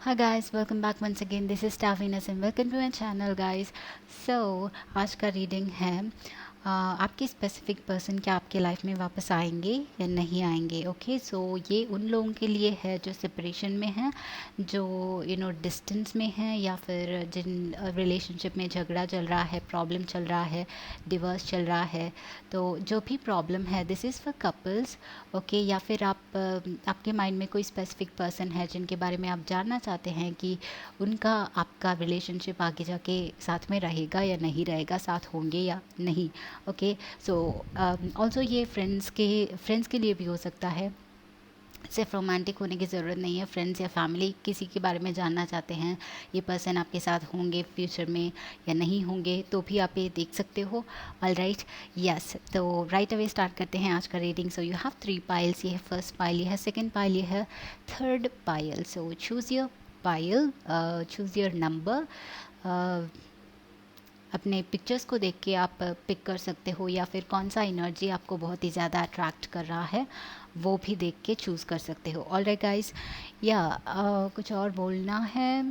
Hi guys, welcome back once again. This is Tavinas and welcome to my channel guys. So आज का reading है आपकी specific person क्या आपके life में वापस आएंगे या नहीं आएंगे। ओके सो ये उन लोगों के लिए है जो सेपरेशन में हैं, जो डिस्टेंस में हैं, या फिर जिन रिलेशनशिप में झगड़ा चल रहा है, प्रॉब्लम चल रहा है, डिवोर्स चल रहा है। तो जो भी प्रॉब्लम है this is for couples. Okay या फिर आपके माइंड में कोई स्पेसिफिक पर्सन है जिनके बारे में आप जानना चाहते हैं कि उनका आपका रिलेशनशिप आगे जाके साथ में रहेगा या नहीं रहेगा, साथ होंगे या नहीं। ओके सो ऑल्सो ये फ्रेंड्स के लिए भी हो सकता है। सिर्फ रोमांटिक होने की ज़रूरत नहीं है। फ्रेंड्स या फैमिली किसी के बारे में जानना चाहते हैं, ये पर्सन आपके साथ होंगे फ्यूचर में या नहीं होंगे, तो भी आप ये देख सकते हो। ऑल राइट, यस, तो राइट अवे स्टार्ट करते हैं आज का reading. So you have 3 piles. ये है फर्स्ट पाइल, ये है सेकेंड पाइल, ये है third pile. So choose your pile, choose your number. अपने पिक्चर्स को देख के आप पिक कर सकते हो, या फिर कौन सा एनर्जी आपको बहुत ही ज़्यादा अट्रैक्ट कर रहा है वो भी देख के चूज़ कर सकते हो। ऑल राइट गाइज, या कुछ और बोलना है?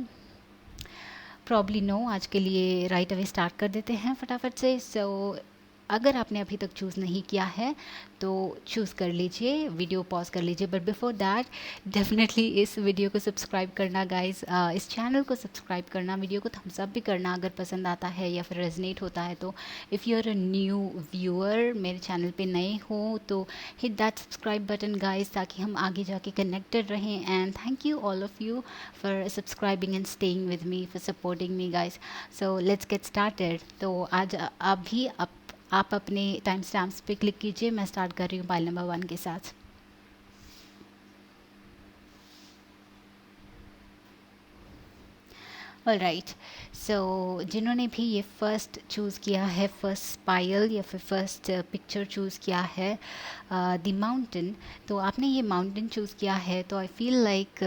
Probably no. आज के लिए राइट अवे स्टार्ट कर देते हैं फटाफट से। सो अगर आपने अभी तक चूज़ नहीं किया है तो चूज़ कर लीजिए, वीडियो पॉज कर लीजिए, बट बिफोर दैट डेफिनेटली इस वीडियो को सब्सक्राइब करना गाइस, इस चैनल को सब्सक्राइब करना, वीडियो को थम्स अप भी करना अगर पसंद आता है या फिर रेजनेट होता है। तो if you are a new viewer, मेरे चैनल पे नए हो तो hit that subscribe button guys, ताकि हम आगे जाके कनेक्टेड रहें। And thank you all of you for subscribing and staying with me, for supporting me guys. So let's get started. तो आज अभी आप अपने टाइम स्टैम्प्स पे क्लिक कीजिए। मैं स्टार्ट कर रही हूँ पाइल नंबर 1 के साथ। ऑल राइट, सो जिन्होंने भी ये फ़र्स्ट चूज़ किया है, फर्स्ट पायल या फिर फर्स्ट पिक्चर चूज़ किया है द माउंटेन, तो आपने ये माउंटेन चूज़ किया है, तो आई फील लाइक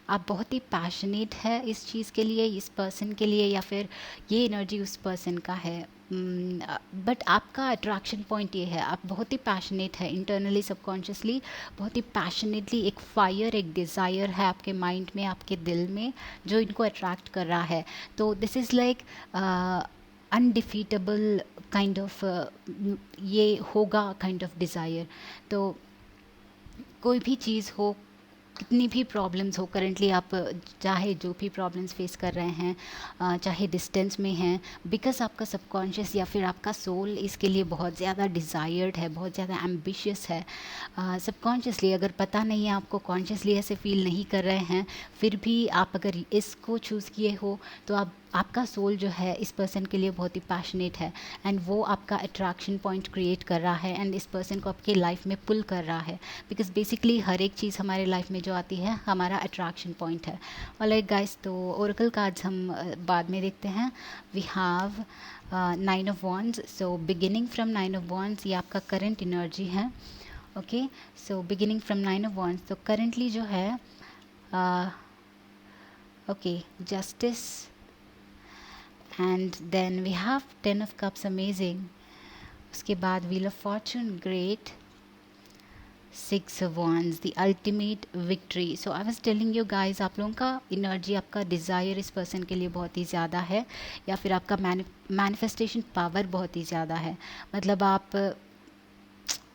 आप बहुत ही पैशनेट है इस चीज़ के लिए, इस पर्सन के लिए, या फिर ये एनर्जी उस पर्सन का है। बट आपका अट्रैक्शन पॉइंट ये है, आप बहुत ही पैशनेट है इंटरनली, सबकॉन्शियसली बहुत ही पैशनेटली। एक फायर, एक डिज़ायर है आपके माइंड में, आपके दिल में, जो इनको अट्रैक्ट कर रहा है। तो this is like undefeatable kind of, ये होगा काइंड ऑफ डिज़ायर। तो कोई भी चीज़ हो, कितनी भी प्रॉब्लम्स हो, करेंटली आप चाहे जो भी प्रॉब्लम्स फेस कर रहे हैं, चाहे डिस्टेंस में हैं, बिकॉज आपका सबकॉन्शियस या फिर आपका सोल इसके लिए बहुत ज़्यादा डिज़ायर्ड है, बहुत ज़्यादा एम्बिशियस है। सबकॉन्शियसली अगर पता नहीं है आपको, कॉन्शियसली ऐसे फील नहीं कर रहे हैं, फिर भी आप अगर इसको चूज़ किए हो तो आपका सोल जो है इस पर्सन के लिए बहुत ही पैशनेट है, एंड वो आपका अट्रैक्शन पॉइंट क्रिएट कर रहा है, एंड इस पर्सन को आपके लाइफ में पुल कर रहा है। बिकॉज बेसिकली हर एक चीज़ हमारे लाइफ में जो आती है हमारा अट्रैक्शन पॉइंट है। ऑलराइट गाइस, तो ओरेकल कार्ड्स हम बाद में देखते हैं। We have 9 of wands. So beginning from 9 of wands, ये आपका करंट एनर्जी है। Okay, so beginning from 9 of wands, तो करंटली जो है okay justice, and then we have 10 of cups, amazing. उसके बाद wheel of fortune, great, 6 of wands, the ultimate victory. So I was telling you guys, आप लोगों का energy, आपका desire इस पर्सन के लिए बहुत ही ज़्यादा है, या फिर आपका मैनिफेस्टेशन पावर बहुत ही ज़्यादा है। मतलब आप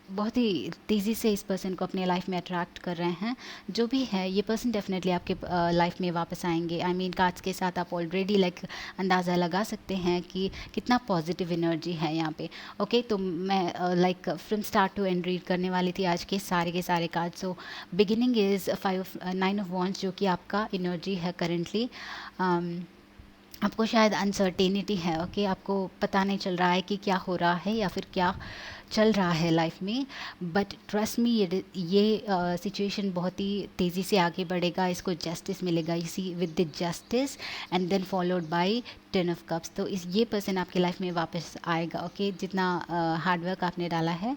बहुत ही तेज़ी से इस पर्सन को अपने लाइफ में अट्रैक्ट कर रहे हैं। जो भी है ये पर्सन डेफिनेटली आपके लाइफ में वापस आएंगे। आई मीन कार्ड्स के साथ आप ऑलरेडी लाइक अंदाज़ा लगा सकते हैं कि कितना पॉजिटिव एनर्जी है यहाँ पे। ओके, तो मैं like from start to end read करने वाली थी आज के सारे cards. So beginning is 9 of wands, जो कि आपका एनर्जी है करेंटली। आपको शायद अनसर्टेनिटी है। ओके, आपको पता नहीं चल रहा है कि क्या हो रहा है या फिर क्या चल रहा है लाइफ में, बट ट्रस्ट मी, ये सिचुएशन बहुत ही तेज़ी से आगे बढ़ेगा, इसको जस्टिस मिलेगा, इसी with the justice and then followed by 10 of cups. तो ये पर्सन आपके लाइफ में वापस आएगा। ओके, जितना हार्डवर्क आपने डाला है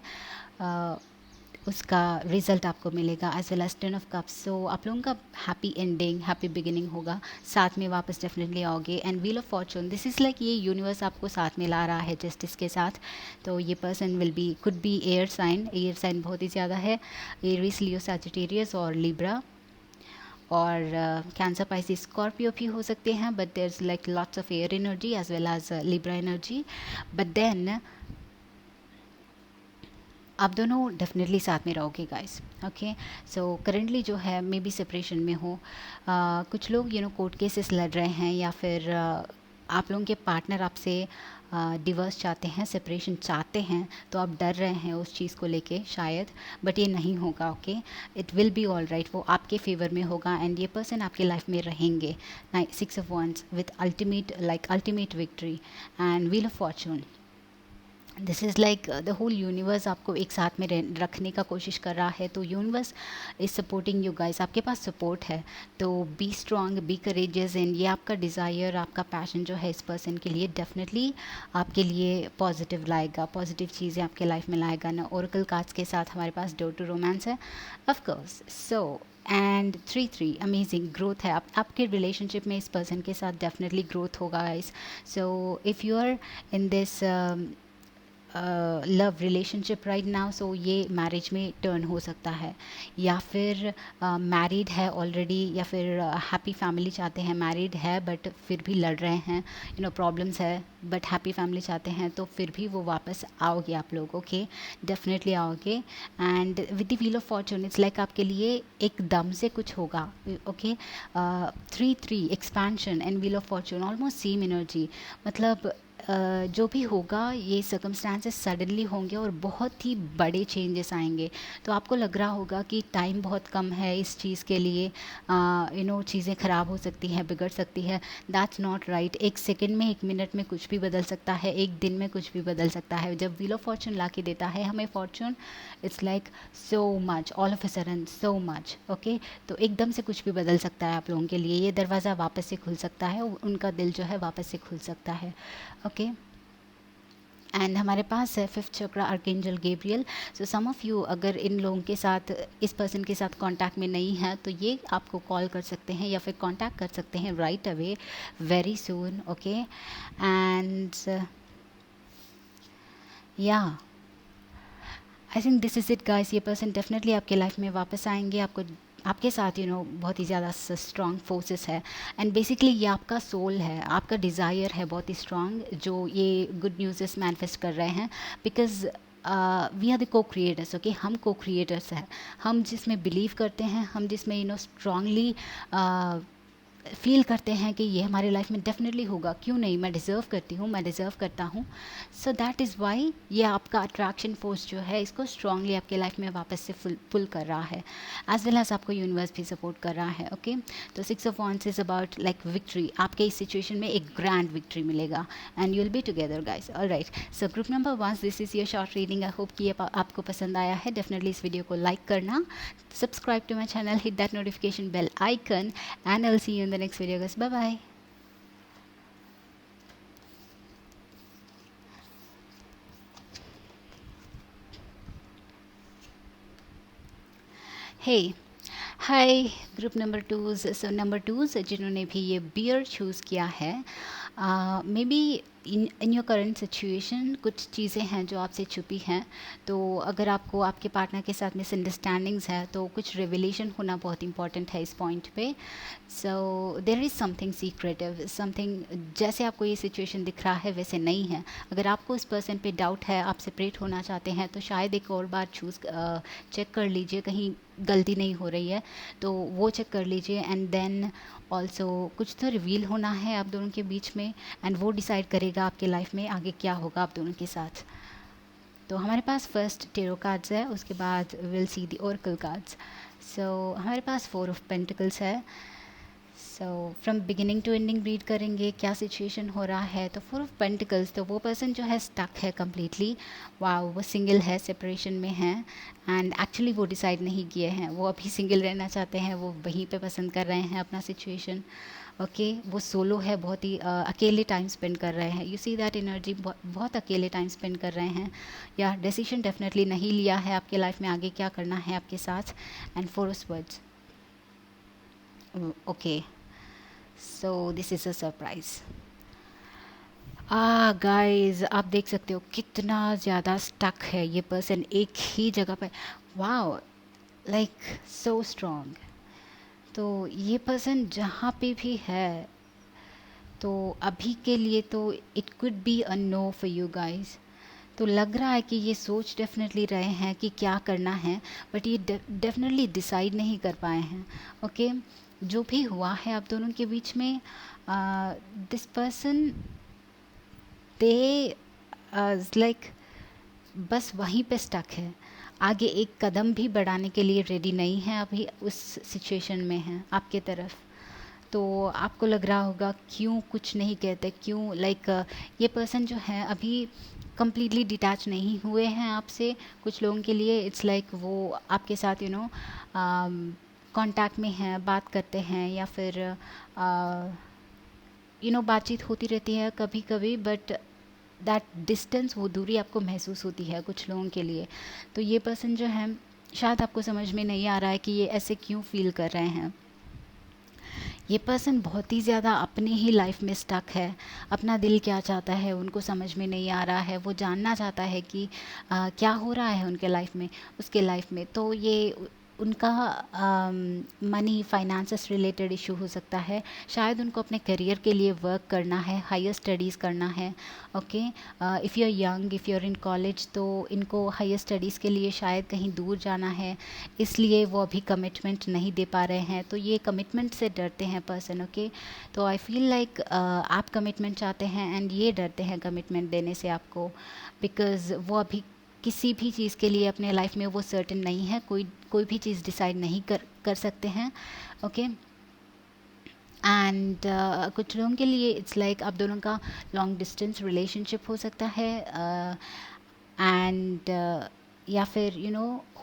उसका रिजल्ट आपको मिलेगा, as well as 10 of cups. So आप लोगों का हैप्पी एंडिंग, हैप्पी बिगिनिंग होगा, साथ में वापस डेफिनेटली आओगे। And wheel of fortune, this is like ये यूनिवर्स आपको साथ में ला रहा है जस्टिस के साथ। तो ये person will be, could be air sign बहुत ही ज़्यादा है, एरीज, लियो, सैजिटेरियस और लिब्रा। और कैंसर, पाइसिस, स्कॉर्पियो भी हो सकते हैं, but there is like lots of air energy as well as Libra energy. But then आप दोनों डेफिनेटली साथ में रहोगे गाइस। ओके, सो करेंटली जो है मे बी सेपरेशन में हो। कुछ लोग कोर्ट केसेस लड़ रहे हैं, या फिर आप लोगों के पार्टनर आपसे डिवोर्स चाहते हैं, सेपरेशन चाहते हैं, तो आप डर रहे हैं उस चीज़ को लेके शायद, बट ये नहीं होगा। Okay, it will be all right, वो आपके फेवर में होगा एंड ये पर्सन आपके लाइफ में रहेंगे। 6 of wands with ultimate victory and wheel of fortune. This is like the whole universe आपको एक साथ में रखने का कोशिश कर रहा है, तो universe is supporting you guys. आपके पास सपोर्ट है, तो B strong, be courageous, and ये आपका डिज़ायर, आपका पैशन जो है इस पर्सन के लिए डेफिनेटली आपके लिए पॉजिटिव लाएगा, पॉजिटिव चीज़ें आपके लाइफ में लाएगा ना। ओरेकल कार्ड्स के साथ हमारे पास डोर टू रोमांस है of course. So and 3 amazing growth है। आपके रिलेशनशिप में इस पर्सन के साथ डेफिनेटली ग्रोथ होगा guys. So if you are in this love relationship right now, so ये मैरिज में टर्न हो सकता है, या फिर मैरिड है ऑलरेडी, या फिर हैप्पी फैमिली चाहते हैं, मैरिड है बट फिर भी लड़ रहे हैं, प्रॉब्लम्स है, बट हैप्पी फैमिली चाहते हैं, तो फिर भी वो वापस आओगे आप लोग। ओके, डेफिनेटली आओगे। And with the wheel of Fortune it's like आपके लिए एकदम से कुछ होगा। Okay, 3 expansion and wheel of Fortune almost same energy, मतलब जो भी होगा ये सर्कमस्टांसेस सडनली होंगे और बहुत ही बड़े चेंजेस आएंगे। तो आपको लग रहा होगा कि टाइम बहुत कम है इस चीज़ के लिए, चीज़ें ख़राब हो सकती हैं, बिगड़ सकती है। That's not right. एक सेकंड में, एक मिनट में कुछ भी बदल सकता है, एक दिन में कुछ भी बदल सकता है। जब व्हील ऑफ फॉर्चून ला के देता है हमें Fortune, it's like so much, all of a sudden so much. Okay, तो एकदम से कुछ भी बदल सकता है आप लोगों के लिए। ये दरवाज़ा वापस से खुल सकता है, उनका दिल जो है वापस से खुल सकता है। ओके, एंड हमारे पास है 5th chakra archangel Gabriel. So some of you अगर इन लोगों के साथ, इस पर्सन के साथ कांटेक्ट में नहीं है, तो ये आपको कॉल कर सकते हैं या फिर कांटेक्ट कर सकते हैं right away, very soon. Okay, and yeah I think this is it guys. ये पर्सन डेफिनेटली आपके लाइफ में वापस आएंगे, आपको आपके साथ बहुत ही ज़्यादा स्ट्रॉन्ग फोर्सेस है, एंड बेसिकली ये आपका सोल है, आपका डिज़ायर है बहुत ही स्ट्रॉन्ग, जो ये गुड न्यूज़ेस मैनिफेस्ट कर रहे हैं। बिकॉज वी आर द को क्रिएटर्स। ओके, हम को क्रिएटर्स हैं, हम जिसमें बिलीव करते हैं, हम जिसमें स्ट्रांगली फील करते हैं कि ये हमारे लाइफ में डेफिनेटली होगा, क्यों नहीं, मैं डिज़र्व करती हूँ, मैं डिज़र्व करता हूँ। सो दैट इज़ वाई ये आपका अट्रैक्शन फोर्स जो है इसको स्ट्रांगली आपके लाइफ में वापस से पुल कर रहा है, एज वेल एज आपको यूनिवर्स भी सपोर्ट कर रहा है। ओके, तो 6 of wands is about like victory. आपके इस सिचुएशन में एक ग्रैंड विक्ट्री मिलेगा and you will be together guys. Alright, so group number 1, this is your short reading. I hope कि ये आपको पसंद आया है। डेफिनेटली इस वीडियो को लाइक करना, subscribe to my channel, hit that notification bell icon, and I'll see you in the next video guys. Bye bye. Hey, hi group number 2s। So number 2s जिन्होंने भी ये bear choose किया है, may be in your current situation कुछ चीज़ें हैं जो आपसे छुपी हैं। तो अगर आपको आपके पार्टनर के साथ मिसअंडरस्टैंडिंग्स है, तो कुछ रिवलेशन होना बहुत इंपॉर्टेंट है इस पॉइंट पे। So there is something secretive, something, जैसे आपको ये सिचुएशन दिख रहा है वैसे नहीं है। अगर आपको इस पर्सन पे डाउट है, आप सेपरेट होना चाहते हैं, तो शायद एक और बार चेक कर लीजिए, कहीं गलती नहीं हो रही है, तो वो चेक कर लीजिए। एंड देन ऑल्सो कुछ तो रिवील होना है आप दोनों के बीच में, एंड वो डिसाइड करेगा आपके लाइफ में आगे क्या होगा आप दोनों के साथ। तो हमारे पास फर्स्ट टेरो कार्ड्स है, उसके बाद will see the oracle cards. So हमारे पास 4 ऑफ पेंटिकल्स है। So from beginning to ending read करेंगे क्या सिचुएशन हो रहा है। तो 4 ऑफ पेंटिकल्स, तो वो पर्सन जो है स्टक है कम्प्लीटली। वाओ, वो सिंगल है, सेपरेशन में है, एंड एक्चुअली वो डिसाइड नहीं किए हैं, वो अभी सिंगल रहना चाहते हैं, वो वहीं पे पसंद कर रहे हैं अपना सिचुएशन। ओके, वो सोलो है, बहुत ही अकेले टाइम स्पेंड कर रहे हैं। यू सी दैट एनर्जी, बहुत अकेले टाइम स्पेंड कर रहे हैं, या डिसीजन डेफिनेटली नहीं लिया है आपके लाइफ में आगे क्या करना है आपके साथ। And 4 of words, okay, so this is a surprise. Guys, आप देख सकते हो कितना ज़्यादा स्टक है ये पर्सन एक ही जगह पे। Wow, like so strong. तो ये पर्सन जहाँ पे भी है, तो अभी के लिए तो it could be a no for you guys. तो लग रहा है कि ये सोच डेफिनेटली रहे हैं कि क्या करना है, बट ये डेफिनेटली डिसाइड नहीं कर पाए हैं। ओके, जो भी हुआ है आप दोनों के बीच में, दिस पर्सन दे लाइक बस वहीं पे स्टक है, आगे एक कदम भी बढ़ाने के लिए रेडी नहीं है, अभी उस सिचुएशन में है आपके तरफ। तो आपको लग रहा होगा क्यों कुछ नहीं कहते, क्यों लाइक ये पर्सन जो है अभी कम्प्लीटली डिटैच नहीं हुए हैं आपसे। कुछ लोगों के लिए इट्स लाइक वो आपके साथ कांटेक्ट में हैं, बात करते हैं, या फिर बातचीत होती रहती है कभी कभी, बट दैट डिस्टेंस, वो दूरी आपको महसूस होती है कुछ लोगों के लिए। तो ये पर्सन जो है, शायद आपको समझ में नहीं आ रहा है कि ये ऐसे क्यों फील कर रहे हैं। ये पर्सन बहुत ही ज़्यादा अपनी ही लाइफ में स्टक है, अपना दिल क्या चाहता है उनको समझ में नहीं आ रहा है। वो जानना चाहता है कि क्या हो रहा है उनके लाइफ में, उसके लाइफ में। तो ये उनका मनी फाइनेंसेस रिलेटेड इशू हो सकता है, शायद उनको अपने करियर के लिए वर्क करना है, हायर स्टडीज़ करना है। Okay, if you are young, if you are in college, तो इनको हायर स्टडीज़ के लिए शायद कहीं दूर जाना है, इसलिए वो अभी कमिटमेंट नहीं दे पा रहे हैं। तो ये कमिटमेंट से डरते हैं पर्सन। ओके, तो आई फील लाइक आप कमिटमेंट चाहते हैं एंड ये डरते हैं कमिटमेंट देने से आपको, बिकॉज़ वो अभी किसी भी चीज़ के लिए अपने लाइफ में वो सर्टेन नहीं है, कोई भी चीज़ डिसाइड नहीं कर सकते हैं। ओके, एंड कुछ लोगों के लिए इट्स लाइक आप दोनों का लॉन्ग डिस्टेंस रिलेशनशिप हो सकता है, एंड या फिर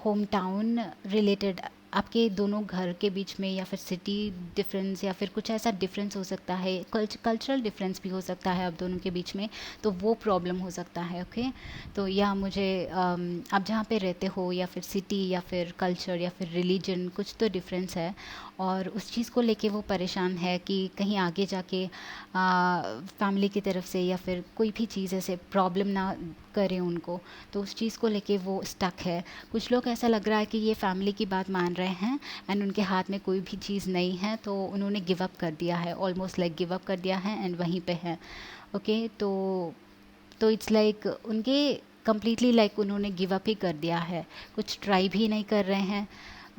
होम टाउन रिलेटेड, आपके दोनों घर के बीच में, या फिर सिटी डिफरेंस, या फिर कुछ ऐसा डिफरेंस हो सकता है, कल्चरल डिफरेंस भी हो सकता है आप दोनों के बीच में, तो वो प्रॉब्लम हो सकता है। ओके, तो या मुझे आप जहाँ पे रहते हो, या फिर सिटी, या फिर कल्चर, या फिर रिलीजन, कुछ तो डिफरेंस है, और उस चीज़ को लेके वो परेशान है कि कहीं आगे जाके फैमिली की तरफ से या फिर कोई भी चीज़ ऐसे प्रॉब्लम ना करे उनको, तो उस चीज़ को लेके वो स्टक है। कुछ लोग ऐसा लग रहा है कि ये फैमिली की बात मान रहे हैं एंड उनके हाथ में कोई भी चीज़ नहीं है, तो उन्होंने गिव अप कर दिया है, ऑलमोस्ट लाइक गिव अप कर दिया है एंड वहीं पे है। ओके, तो इट्स लाइक उनके कम्प्लीटली लाइक उन्होंने गिव अप ही कर दिया है, कुछ ट्राई भी नहीं कर रहे हैं,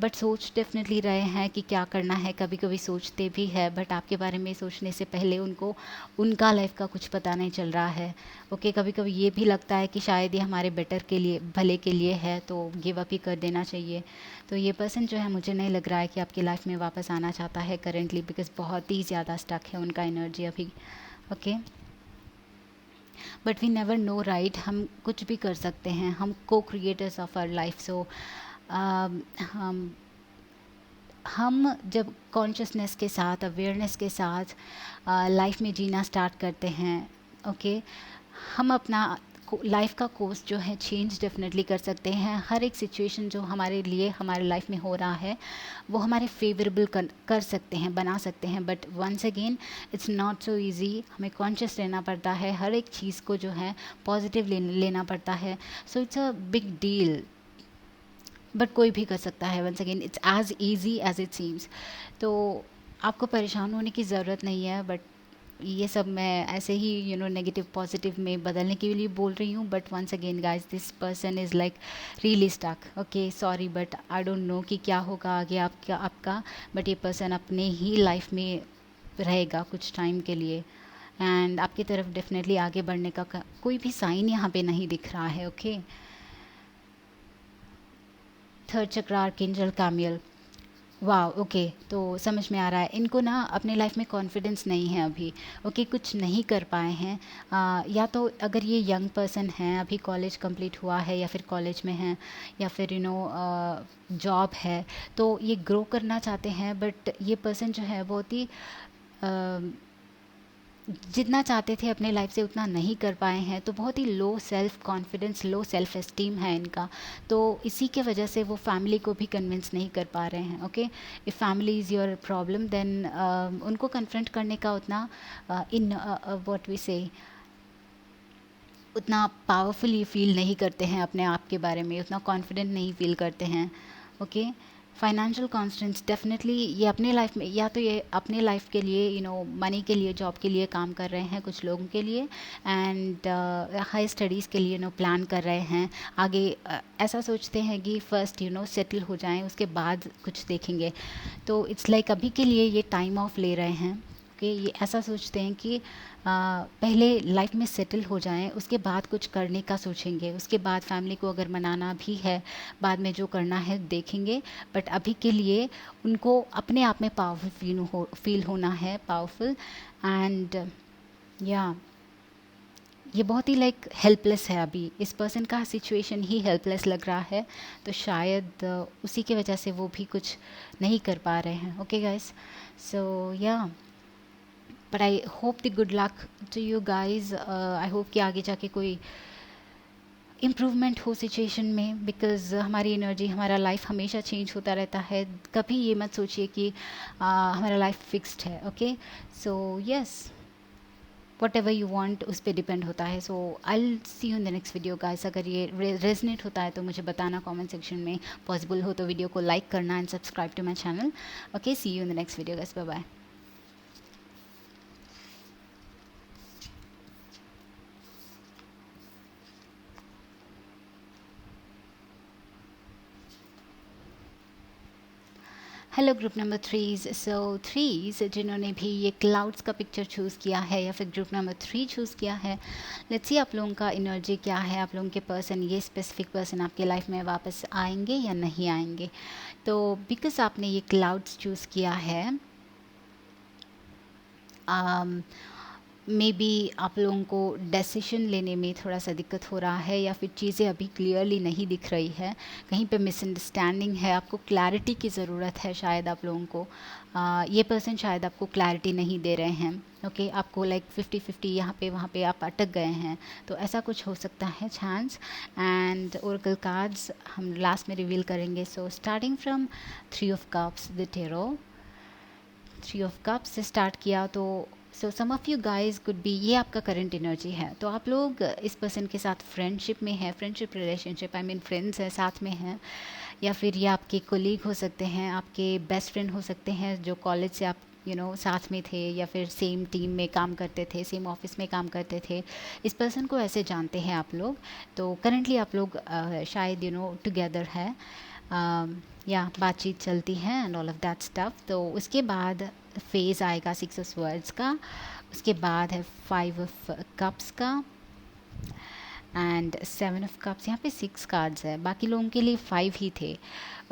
बट सोच डेफिनेटली रहे हैं कि क्या करना है। कभी कभी सोचते भी है, बट आपके बारे में सोचने से पहले उनको उनका लाइफ का कुछ पता नहीं चल रहा है। ओके, कभी कभी ये भी लगता है कि शायद ये हमारे बेटर के लिए, भले के लिए है, तो गिव अप ही कर देना चाहिए। तो ये पर्सन जो है, मुझे नहीं लग रहा है कि आपकी लाइफ में वापस आना चाहता है करेंटली, बिकॉज बहुत ही ज़्यादा स्टक है उनका एनर्जी अभी। Okay, but we never know, right, हम कुछ भी कर सकते हैं, हम को creators of our life. So हम जब कॉन्शियसनेस के साथ, अवेयरनेस के साथ लाइफ में जीना स्टार्ट करते हैं, ओके, हम अपना लाइफ का कोर्स जो है चेंज डेफिनेटली कर सकते हैं। हर एक सिचुएशन जो हमारे लिए हमारे लाइफ में हो रहा है, वो हमारे फेवरेबल कर सकते हैं, बना सकते हैं। But once again, it's not so easy, हमें कॉन्शियस रहना पड़ता है, हर एक चीज़ को जो है पॉजिटिव लेना पड़ता है। So it's a big deal, but कोई भी कर सकता है। Once again, it's as easy as it seems. तो आपको परेशान होने की ज़रूरत नहीं है, बट ये सब मैं ऐसे ही नेगेटिव पॉजिटिव में बदलने के लिए बोल रही हूँ। But once again guys, this person is like really stuck. Okay, sorry, but I don't know कि क्या होगा आगे आपका, बट ये पर्सन अपने ही लाइफ में रहेगा कुछ टाइम के लिए, एंड आपकी तरफ डेफिनेटली आगे बढ़ने का कोई भी साइन यहाँ पे नहीं दिख रहा है। ओके, थर्ड चक्र, आर्कएंजल कैमियल। वाह, ओके, तो समझ में आ रहा है इनको ना अपने लाइफ में कॉन्फिडेंस नहीं है अभी। ओके, कुछ नहीं कर पाए हैं। या तो अगर ये यंग पर्सन हैं, अभी कॉलेज कंप्लीट हुआ है, या फिर कॉलेज में हैं, या फिर जॉब है, तो ये ग्रो करना चाहते हैं, बट ये पर्सन जो है बहुत ही जितना चाहते थे अपने लाइफ से उतना नहीं कर पाए हैं, तो बहुत ही low self confidence, low self esteem है इनका। तो इसी के वजह से वो फैमिली को भी कन्विंस नहीं कर पा रहे हैं। Okay, if family is your problem, then उनको कन्फ्रंट करने का उतना इन व्हाट वी से उतना पावरफुली फील नहीं करते हैं अपने आप के बारे में, उतना कॉन्फिडेंट नहीं फील करते हैं। ओके, फाइनेंशियल कॉन्स्टेंट्स डेफिनेटली ये अपने लाइफ में, या तो ये अपने लाइफ के लिए मनी के लिए, जॉब के लिए काम कर रहे हैं कुछ लोगों के लिए, एंड हाई स्टडीज़ के लिए प्लान कर रहे हैं आगे। ऐसा सोचते हैं कि फर्स्ट सेटल हो जाएं, उसके बाद कुछ देखेंगे। तो इट्स लाइक अभी के लिए ये टाइम ऑफ ले रहे हैं कि ये ऐसा सोचते हैं कि पहले लाइफ में सेटल हो जाएं, उसके बाद कुछ करने का सोचेंगे, उसके बाद फैमिली को अगर मनाना भी है, बाद में जो करना है देखेंगे। बट अभी के लिए उनको अपने आप में पावरफुल फील होना है, पावरफुल। एंड या ये बहुत ही लाइक हेल्पलेस है, अभी इस पर्सन का सिचुएशन ही हेल्पलेस लग रहा है। तो शायद उसी की वजह से वो भी कुछ नहीं कर पा रहे हैं। ओके गाइस, सो या but I hope the good luck to you guys. I hope कि आगे जाके कोई इम्प्रूवमेंट हो सिचुएशन में, बिकॉज़ हमारी एनर्जी, हमारा लाइफ हमेशा चेंज होता रहता है। कभी ये मत सोचिए कि हमारा लाइफ फिक्स्ड है। Okay, so yes, whatever you want उस पर डिपेंड होता है। So I see you in the next video guys. अगर ये रेजनेट होता है तो मुझे बताना कमेंट सेक्शन में, पॉसिबल हो तो वीडियो को लाइक करना and subscribe to my channel. Okay, see you in the next video guys, bye bye. Hello group number threes. So threes जिन्होंने भी ये क्लाउड्स का पिक्चर चूज़ किया है या फिर ग्रुप नंबर 3 चूज़ किया है, लेट्स सी आप लोगों का एनर्जी क्या है। आप लोगों के पर्सन, ये स्पेसिफिक पर्सन आपके लाइफ में वापस आएंगे या नहीं आएंगे। तो बिकॉज आपने ये क्लाउड्स चूज़ किया है, मे बी आप लोगों को डेसिशन लेने में थोड़ा सा दिक्कत हो रहा है, या फिर चीज़ें अभी क्लियरली नहीं दिख रही है, कहीं पे मिसअंडरस्टैंडिंग है, आपको क्लैरिटी की ज़रूरत है। शायद आप लोगों को ये पर्सन शायद आपको क्लैरिटी नहीं दे रहे हैं। ओके, आपको लाइक 50-50 यहाँ पे वहाँ पे आप अटक गए हैं, तो ऐसा कुछ हो सकता है चांस। एंड ओरेकल कार्ड्स हम लास्ट में रिवील करेंगे। So starting from 3 of cups, the tarot 3 of cups से स्टार्ट किया, तो so some of you guys could be, ये आपका करंट एनर्जी है। तो आप लोग इस पर्सन के साथ फ्रेंडशिप में है, friendship relationship, I mean friends है, साथ में हैं, या फिर ये आपके कोलीग हो सकते हैं, आपके बेस्ट फ्रेंड हो सकते हैं जो कॉलेज से आप साथ में थे, या फिर सेम टीम में काम करते थे, सेम ऑफिस में काम करते थे। इस पर्सन को ऐसे जानते हैं आप लोग। तो करंटली आप लोग शायद टुगेदर है, या बातचीत चलती है and all of that stuff. तो उसके बाद फेज़ आएगा 6 ऑफ वर्ड्स का, उसके बाद है 5 ऑफ कप्स का एंड 7 ऑफ कप्स। यहाँ पे 6 कार्ड्स है, बाकी लोगों के लिए 5 ही थे।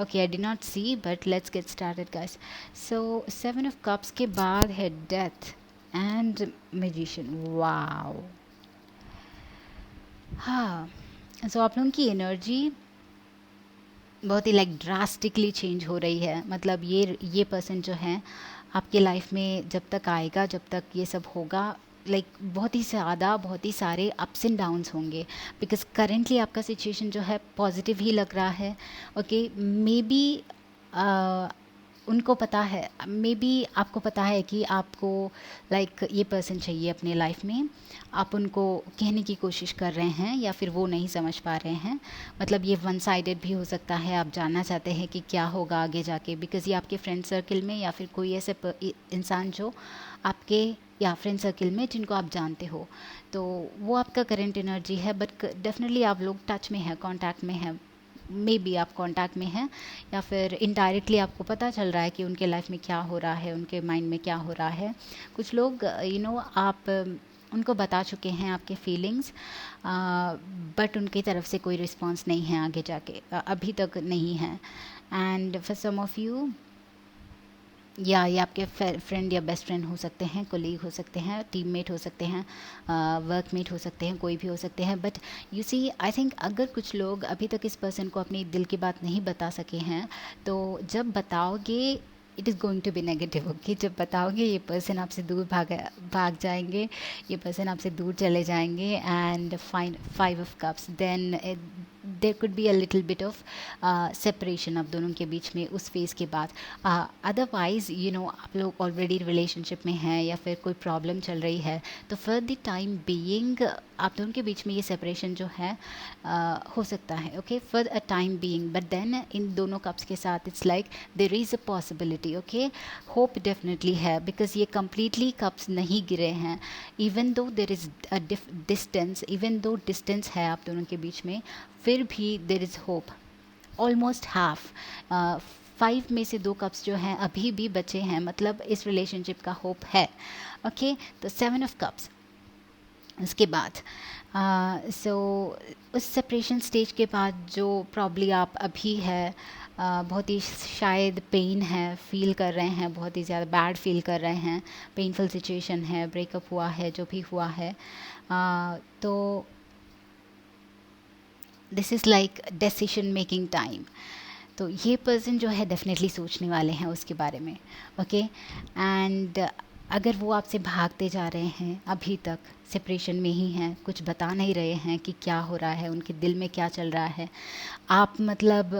Okay, I did not see, but let's get started guys. So 7 of cups के बाद है डेथ एंड मैजिशियन। वाओ, हाँ। सो आप लोगों की एनर्जी बहुत ही लाइक ड्रास्टिकली चेंज हो रही है। मतलब ये पर्सन जो है आपके लाइफ में जब तक आएगा, जब तक ये सब होगा, लाइक बहुत ही ज़्यादा, बहुत ही सारे अप्स एंड डाउन्स होंगे। बिकॉज करेंटली आपका सिचुएशन जो है पॉजिटिव ही लग रहा है। ओके, मे बी उनको पता है, मे बी आपको पता है कि आपको लाइक ये पर्सन चाहिए अपने लाइफ में। आप उनको कहने की कोशिश कर रहे हैं, या फिर वो नहीं समझ पा रहे हैं। मतलब ये वन साइडेड भी हो सकता है, आप जानना चाहते हैं कि क्या होगा आगे जाके, बिकॉज़ ये आपके फ्रेंड सर्कल में, या फिर कोई ऐसे इंसान जो आपके या फ्रेंड सर्कल में जिनको आप जानते हो, तो वो आपका करंट एनर्जी है। बट डेफिनेटली आप लोग टच में हैं, कांटेक्ट में हैं, मे बी आप कांटेक्ट में हैं, या फिर इनडायरेक्टली आपको पता चल रहा है कि उनके लाइफ में क्या हो रहा है, उनके माइंड में क्या हो रहा है। कुछ लोग आप उनको बता चुके हैं आपके फीलिंग्स, बट उनकी तरफ से कोई रिस्पांस नहीं है आगे जाके, अभी तक नहीं है। And for some of you, या ये आपके फ्रेंड या बेस्ट फ्रेंड हो सकते हैं, कोलीग हो सकते हैं, टीममेट हो सकते हैं, वर्कमेट हो सकते हैं, कोई भी हो सकते हैं। But you see, I think अगर कुछ लोग अभी तक इस पर्सन को अपनी दिल की बात नहीं बता सके हैं, तो जब बताओगे it is going to be negative. Okay, जब बताओगे ये पर्सन आपसे दूर भाग जाएंगे, ये पर्सन आपसे दूर चले जाएंगे। And 5 of cups, there could be a little bit of separation आप दोनों के बीच में उस फेज़ के बाद। अदरवाइज़ आप लोग ऑलरेडी रिलेशनशिप में हैं या फिर कोई प्रॉब्लम चल रही है, तो फॉर द टाइम बीइंग आप दोनों के बीच में ये सेपरेशन जो है हो सकता है, okay, for a time being. But then इन दोनों कप्स के साथ it's like there is a possibility, okay, hope definitely है, बिकॉज ये कम्प्लीटली कप्स नहीं गिरे हैं। Even though there is a distance, even though distance है आप दोनों के बीच में, फिर भी there is hope, almost half. 5 में से 2 कप्स जो हैं अभी भी बचे हैं, मतलब इस रिलेशनशिप का होप है, ओके। तो 7 ऑफ कप्स उसके बाद सो उस सेपरेशन स्टेज के बाद जो प्रॉब्ली आप अभी है बहुत ही शायद पेन है, फील कर रहे हैं, बहुत ही ज़्यादा बैड फील कर रहे हैं, पेनफुल सिचुएशन है, ब्रेकअप हुआ है, जो भी हुआ है, तो this is like decision making time. तो ये पर्सन जो है डेफिनेटली सोचने वाले हैं उसके बारे में, ओके। एंड अगर वो आपसे भागते जा रहे हैं, अभी तक सेपरेशन में ही हैं, कुछ बता नहीं रहे हैं कि क्या हो रहा है, उनके दिल में क्या चल रहा है, आप मतलब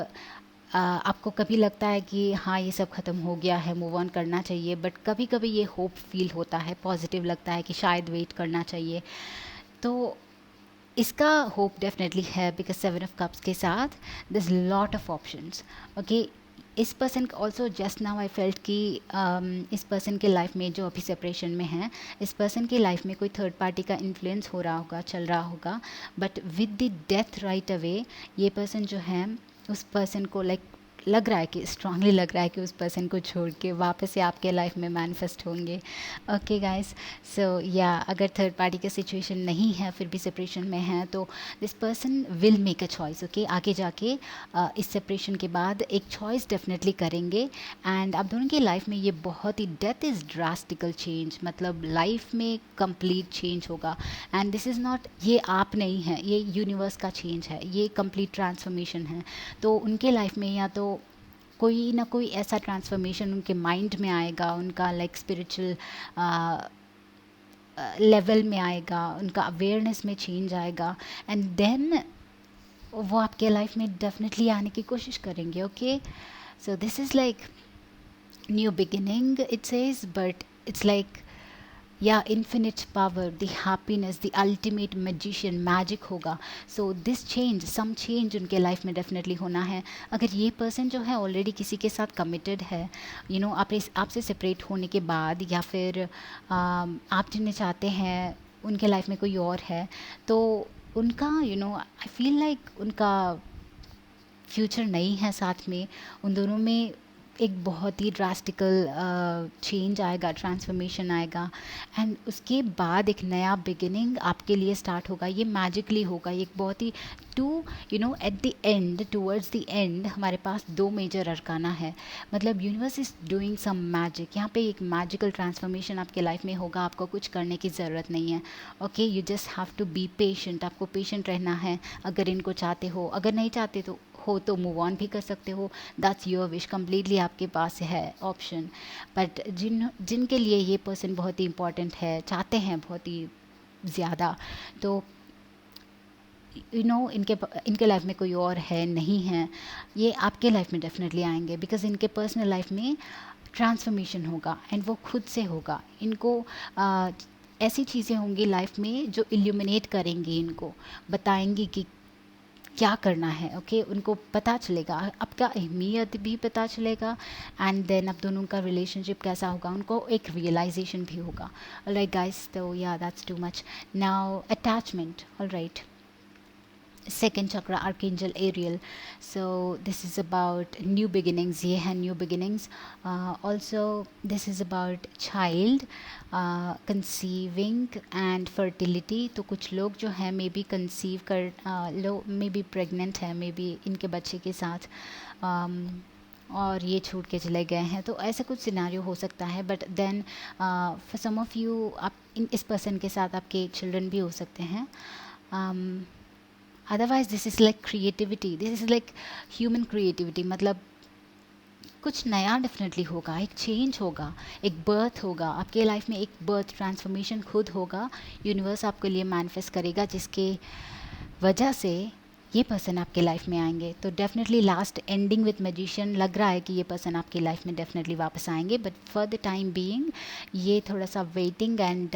आपको कभी लगता है कि हाँ ये सब ख़त्म हो गया है, मूव ऑन करना चाहिए, बट कभी कभी ये होप फील होता है, पॉजिटिव लगता है कि शायद वेट करना चाहिए। तो इसका होप डेफिनेटली है, बिकॉज 7 ऑफ कप्स के साथ this lot of options, okay. इस person also just now I felt कि इस पर्सन के लाइफ में जो अभी सेपरेशन में है, इस पर्सन की लाइफ में कोई थर्ड पार्टी का इन्फ्लुएंस हो रहा होगा, चल रहा होगा, but with the death right away ये पर्सन जो है उस पर्सन को लाइक लग रहा है कि स्ट्रांगली लग रहा है कि उस पर्सन को छोड़ के वापस से आपके लाइफ में मैनिफेस्ट होंगे, ओके गाइस। सो या अगर थर्ड पार्टी का सिचुएशन नहीं है, फिर भी सेपरेशन में है, तो this person will make a choice, okay. आगे जाके इस सेपरेशन के बाद एक चॉइस डेफिनेटली करेंगे, एंड आप दोनों की लाइफ में ये बहुत ही डेथ इज़ ड्रास्टिकल चेंज, मतलब लाइफ में कंप्लीट चेंज होगा। एंड दिस इज़ नॉट, ये आप नहीं है, ये यूनिवर्स का चेंज है, ये कंप्लीट ट्रांसफॉर्मेशन है। तो उनके लाइफ में या तो कोई ना कोई ऐसा ट्रांसफॉर्मेशन उनके माइंड में आएगा, उनका लाइक स्पिरिचुअल लेवल में आएगा, उनका अवेयरनेस में चेंज आएगा, एंड देन वो आपके लाइफ में डेफिनेटली आने की कोशिश करेंगे, okay. So this is like new beginning it says, but it's like yeah infinite power, the happiness, the ultimate magician, magic होगा। So this change, some change उनके लाइफ में डेफिनेटली होना है। अगर ये पर्सन जो है ऑलरेडी किसी के साथ कमिटेड है, आपसे सेपरेट होने के बाद, या फिर आप जिन्हें चाहते हैं उनके लाइफ में कोई और है, तो उनका आई फील लाइक उनका फ्यूचर नहीं है साथ में। उन दोनों में एक बहुत ही ड्रास्टिकल चेंज आएगा, ट्रांसफॉर्मेशन आएगा, एंड उसके बाद एक नया बिगिनिंग आपके लिए स्टार्ट होगा। ये मैजिकली होगा, ये एक बहुत ही at the end, towards the end हमारे पास 2 मेजर अरकाना है, मतलब universe is doing some magic. यहाँ पे एक मैजिकल ट्रांसफॉर्मेशन आपके लाइफ में होगा, आपको कुछ करने की ज़रूरत नहीं है, okay. You just have to be patient, आपको पेशेंट रहना है। अगर इनको चाहते हो, अगर नहीं चाहते तो मूव ऑन भी कर सकते हो, दैट्स योर विश, कम्प्लीटली आपके पास है ऑप्शन। बट जिनके लिए ये पर्सन बहुत ही इंपॉर्टेंट है, चाहते हैं बहुत ही ज़्यादा, तो इनके लाइफ में कोई और है नहीं है, ये आपके लाइफ में डेफिनेटली आएंगे, बिकॉज इनके पर्सनल लाइफ में ट्रांसफॉर्मेशन होगा, एंड वो खुद से होगा। इनको ऐसी चीज़ें होंगी लाइफ में जो इल्यूमिनेट करेंगी, इनको बताएंगी कि क्या करना है, ओके। उनको पता चलेगा, आपका अहमियत भी पता चलेगा, एंड देन अब दोनों का रिलेशनशिप कैसा होगा, उनको एक रियलाइजेशन भी होगा। ऑलराइट गाइस, तो या that's too much. Now attachment, alright. Second chakra, archangel Ariel. So this is about new beginnings, ये है new beginnings. Also this is about child, conceiving and fertility. तो कुछ लोग जो है मे बी कंसीव कर लो, मे बी प्रेग्नेंट है, may B इनके बच्चे के साथ और ये छूट के चले गए हैं, तो ऐसा कुछ सिनारियो हो सकता है। But then for some of you, आप इस पर्सन के साथ आपके चिल्ड्रन भी हो सकते हैं। Otherwise this is like creativity, this is like human creativity, मतलब कुछ नया डेफिनेटली होगा, एक चेंज होगा, एक बर्थ होगा आपके लाइफ में, एक बर्थ ट्रांसफॉर्मेशन खुद होगा, यूनिवर्स आपके लिए मैनिफेस्ट करेगा, जिसके वजह से ये पर्सन आपके लाइफ में आएंगे। तो definitely last ending with magician लग रहा है कि ये पर्सन आपकी लाइफ में डेफिनेटली वापस आएंगे, but for the time being ये थोड़ा सा वेटिंग एंड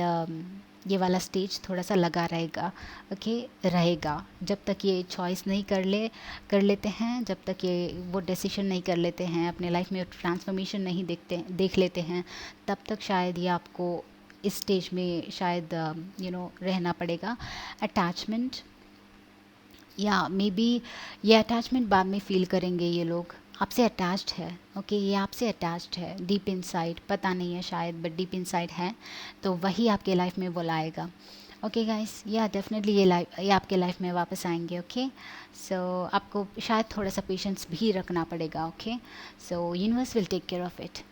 ये वाला स्टेज थोड़ा सा लगा रहेगा, ओके रहेगा, जब तक ये चॉइस नहीं कर लेते हैं, जब तक ये वो डिसीजन नहीं कर लेते हैं, अपने लाइफ में ट्रांसफॉर्मेशन नहीं देख लेते हैं, तब तक शायद ये आपको इस स्टेज में शायद रहना पड़ेगा। अटैचमेंट या मे बी ये अटैचमेंट बाद में फील करेंगे, ये लोग आपसे अटैच्ड है, ओके ये आपसे अटैच्ड है डीप इनसाइड, पता नहीं है शायद बट डीप इनसाइड है, तो वही आपके लाइफ में वो लाएगा। ओके गाइस, या डेफिनेटली ये आपके लाइफ में वापस आएंगे। ओके सो आपको शायद थोड़ा सा पेशेंस भी रखना पड़ेगा। Okay so universe will take care of it.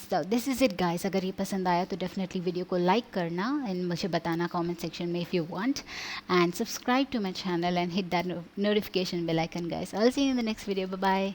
So this is it guys, अगर ये पसंद आया तो डेफिनेटली वीडियो को लाइक करना एंड मुझे बताना कमेंट सेक्शन में if you want, and subscribe to my channel and hit that notification bell icon guys. I will see you in the next video. Bye bye.